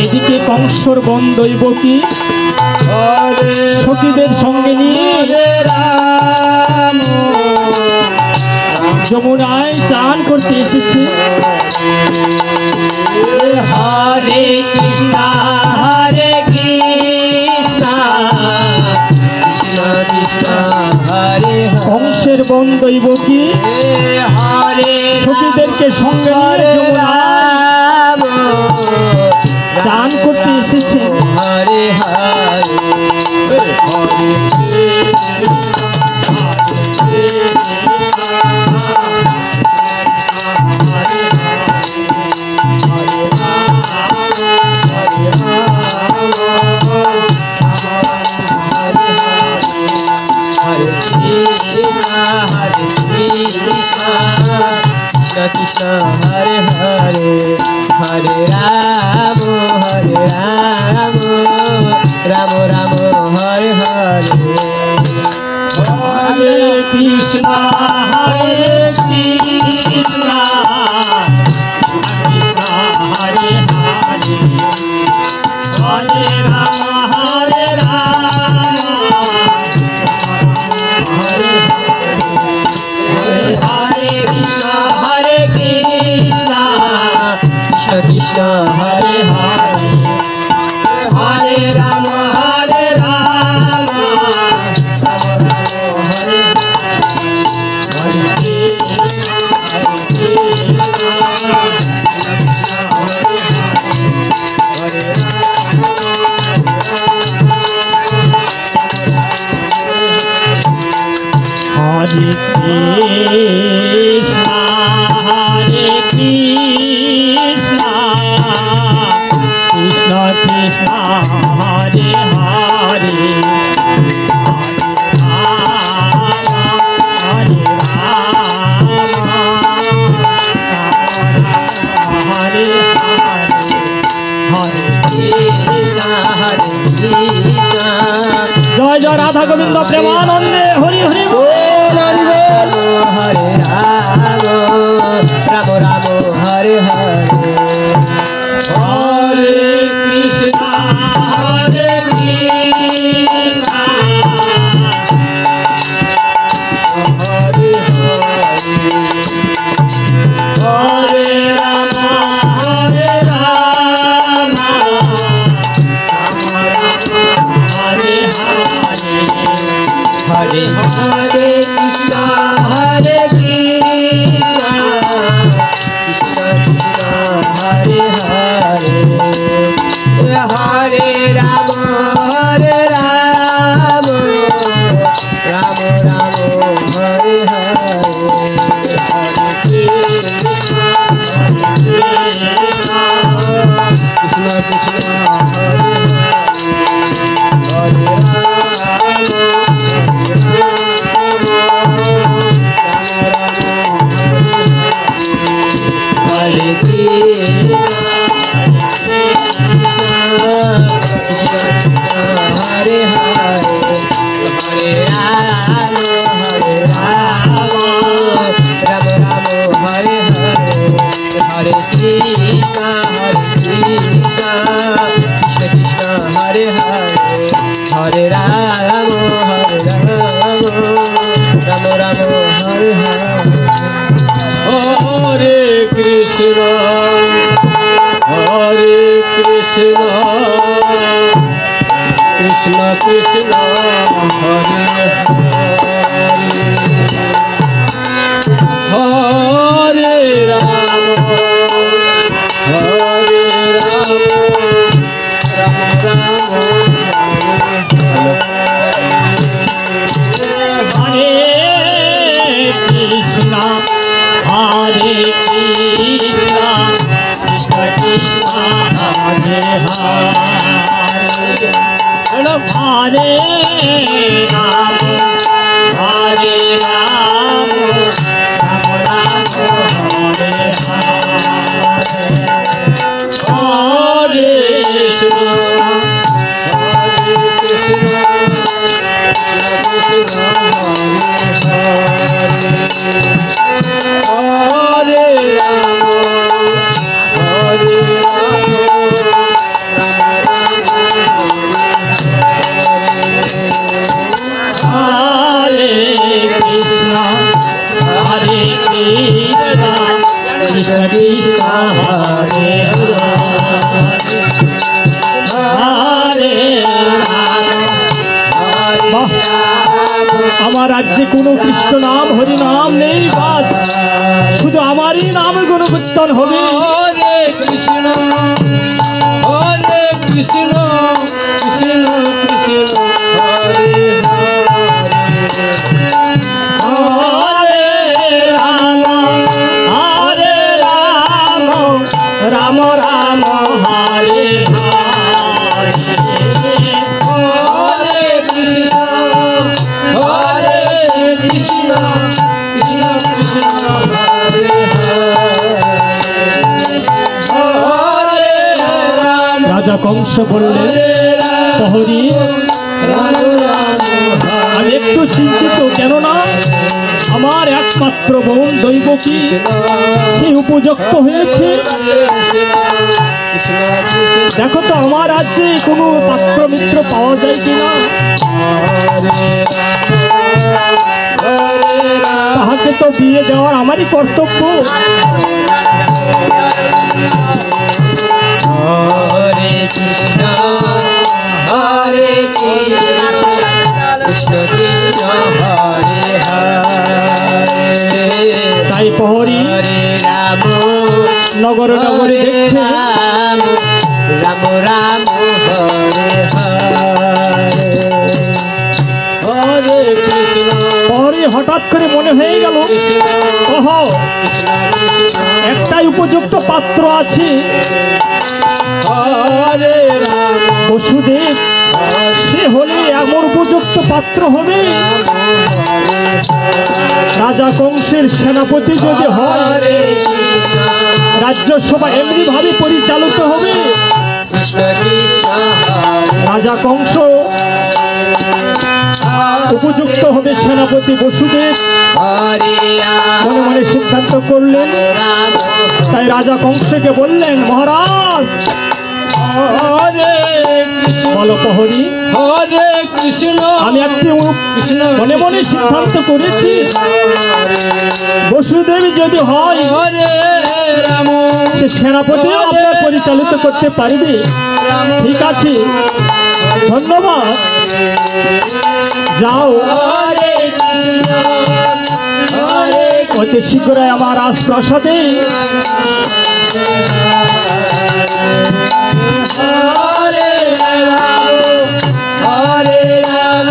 এদিকে কংসর বন্ধইব কি সখীদের সঙ্গে নিয়ে যমুনায় চান করতে এসেছে। হরে কৃষ্ণ হরে কৃষ্ণ কৃষ্ণ কৃষ্ণ হরে কংসের বন্ধইব কি হরে সখীদেরকে সঙ্গে নিয়ে চান করতে এসেছে। হরে হরে হরে कृष्ण हरे हरे हरे राम राम राम हरे हरे हरे कृष्ण हरे कृष्ण कृष्ण हरे हरे हरे राम हरे हरे कृष्ण हरे कृष्ण कृष्ण कृष्ण हरे हरे हरे राम हरे राम राम राम हरे हरे हरे कृष्ण हरे कृष्ण कृष्ण कृष्ण हरे हरे हरे हरे जय जय राधा गोविंद प्रेमानंदे हरि हरि हरे राम राम हरे हरे हरे कृष्ण हरे कृष्ण हरे हरे राम हरे राम हरे हरे हरे हरे कृष्ण हरे Krishna Krishna Krishna Hare Hare Hare Ram Krishna Krishna Krishna Hare Hare Hare Rama Rama Rama Hare Hare Hare Krishna Krishna Krishna Hare Hare Hare Rama Rama Rama Hare Krishna Krishna Krishna Hare Hare Hare Rama Rama Rama Hare Hare Krishna Krishna Krishna Hare Rama Krishna Krishna Hare Hare আমার রাজ্যে কোনো কৃষ্ণ নাম হরি নাম নেই বাদ শুধু আমারই নাম গুণকীর্তন হবে হরে কৃষ্ণ কৃষ্ণ কৃষ্ণ হরে Rama Rama Hare Hare Hare Krishna Krishna Krishna Hare Hare Rama Raja Kamsa বললেন প্রহরী আমি একটু চিন্তিত কেননা আমার একমাত্র বোন দৈবকী সে উপযুক্ত হয়েছে দেখো তো আমার রাজ্যে কোনো পাত্র মিত্র পাওয়া যায় কিনা তাহাকে তো বিয়ে দেওয়ার আমারই কর্তব্য Hare Krishna Hare Krishna Krishna Hare Hare তাই প্রহরী নগর নগরে দেখছে রাম রাম হরে হরে হরে কৃষ্ণ প্রহরী হঠাৎ করে মনে হয়ে গেল ওহো একটাই উপযুক্ত পাত্র আছে হরে রাম বসুদেব সে হলে এমন উপযুক্ত পাত্র হবে রাজা কংসের সেনাপতি যদি হয় রাজ্যসভা এমনি ভাবে পরিচালিত হবে রাজা কংস উপযুক্ত হবে সেনাপতি বসুদেব মনে মনে সিদ্ধান্ত করলেন তাই রাজা কংসকে বললেন মহারাজ বলো প্রহরী হরে কৃষ্ণ আমি একটি মনে মনে সিদ্ধান্ত করেছি বসুদেব যদি হয় রাম সে সেনাপতিও আপনার পরিচালিত করতে পারবে ঠিক আছে ধন্যবাদ যাও অতি শীঘ্রই আমার রাজপ্রাসাদে হরে রাম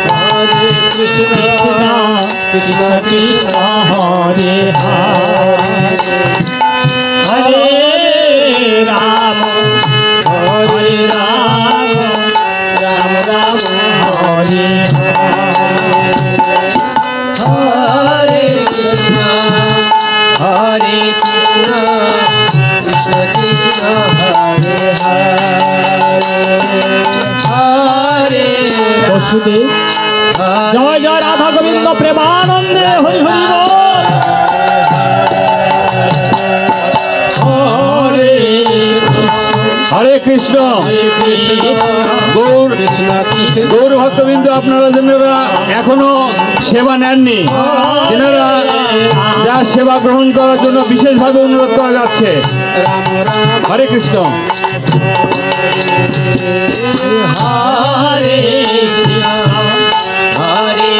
হরে কৃষ্ণ কৃষ্ণ কৃষ্ণ হরে হরে রাম রাম রাম হরে হরে কৃষ্ণ কৃষ্ণ কৃষ্ণ হরে হরে হরে বসুদেব জয় জয় রাধা গোবিন্দ প্রেমানন্দে হরি হরি বল। হরে কৃষ্ণ। গৌর গৌর ভক্তবৃন্দ, আপনারা যারা এখনো সেবা নেননি, তেনারা যা সেবা গ্রহণ করার জন্য বিশেষভাবে অনুরোধ করা যাচ্ছে। হরে কৃষ্ণ। হরে কৃষ্ণ হরে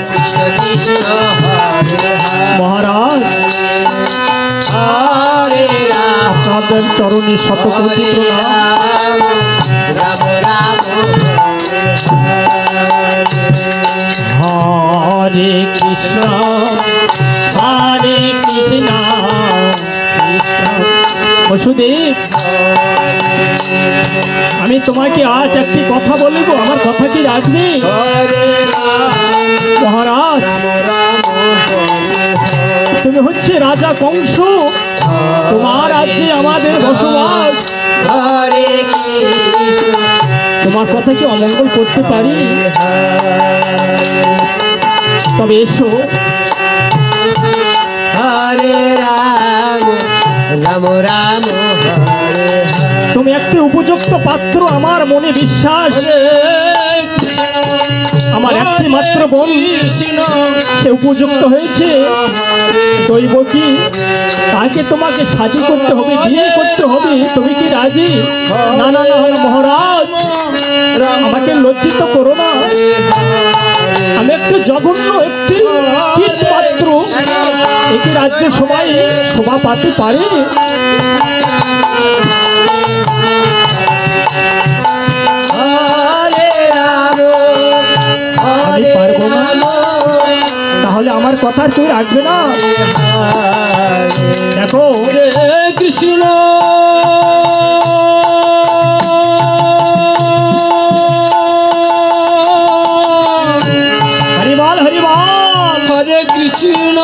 কৃষ্ণ কৃষ্ণ হরে মহারাজ হরে রাম আপনাদের চরণে শতকোটি প্রণাম। রাম রাম হরে কৃষ্ণ বসুদেব, আমি তোমাকে আজ একটি কথা বলবো, আমার কথা কি রাখবে? মহারাজ, তুমি হচ্ছে রাজা কংস, তোমার রাজ্যে আমাদের বসবাস। তোমার কথা কি অমঙ্গল করতে পারি? তবে এসো। হরে রাম রাম রাম হরে তুমি একটি উপযুক্ত পাত্র, আমার মনে বিশ্বাস। আমার একটি মাত্র বোন, সে উপযুক্ত হয়েছে। দৈব কি তাকে তোমাকে সাজি করতে হবে, বিয়ে করতে হবে। তুমি কি রাজি? না না না মহারাজ, আমাকে লজ্জিত করো না। আমি একটু জঘন্য একটি কীট পাত্র, একটি রাজ্যে সবাই শোভা পাতে পারে? আমি পারবো না। তাহলে আমার কথা তুই রাখবে না? দেখো কৃষ্ণ হরিবল হরিবল। হরে কৃষ্ণ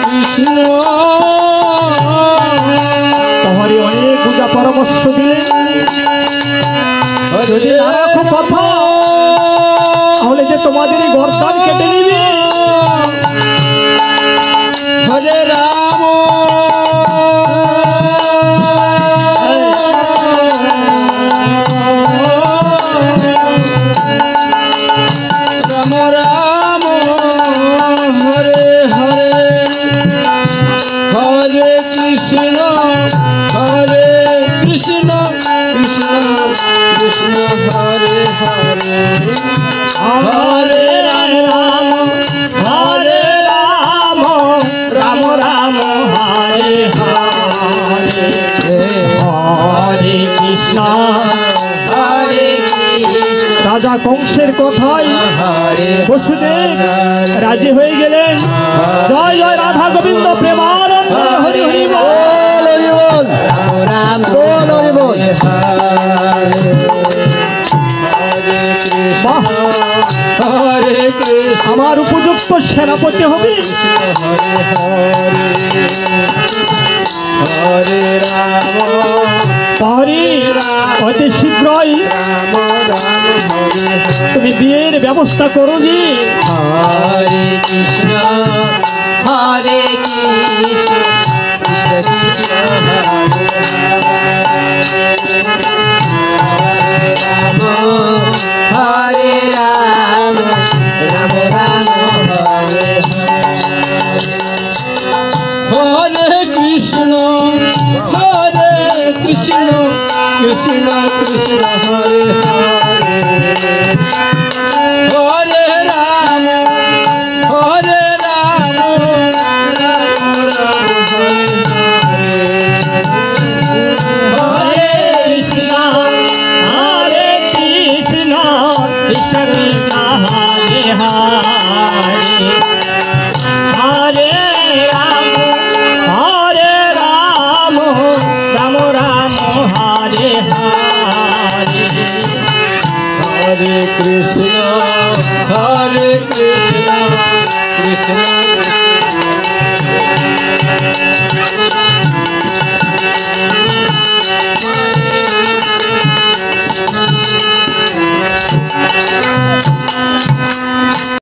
কৃষ্ণ তোমারই অনেক পূজা পরামর্শ দিলে, যদি না রাখো কথা, তাহলে যে তোমাদের এই গর্দান কেটে নিবে। হরে রাম রাম রাম হরে হরে হরে কৃষ্ণ কৃষ্ণ কৃষ্ণ হরে হরে হরে রাম হরে রাম রাম রাম হরে হরে হরে কৃষ্ণ। হরে কৃষ্ণ রাজা কংসের কথাই বসুদেব রাজি হয়ে গেলেন। জয় জয় রাধা গোবিন্দ প্রেমানন্দ হরি হরি বল। রাম বল হরি বল। বাহ, হরে কৃষ্ণ আমার উপযুক্ত সেনাপতি হবে। হরে রাম তাহলে অতি শীঘ্রই রাম রাম হরে তুমি বিয়ের ব্যবস্থা করো জি। হরে কৃষ্ণ হরে কৃষ্ণ কৃষ্ণ কৃষ্ণ হরে রাম রাম রাম হরে হরে কৃষ্ণ কৃষ্ণ কৃষ্ণ হরে হরে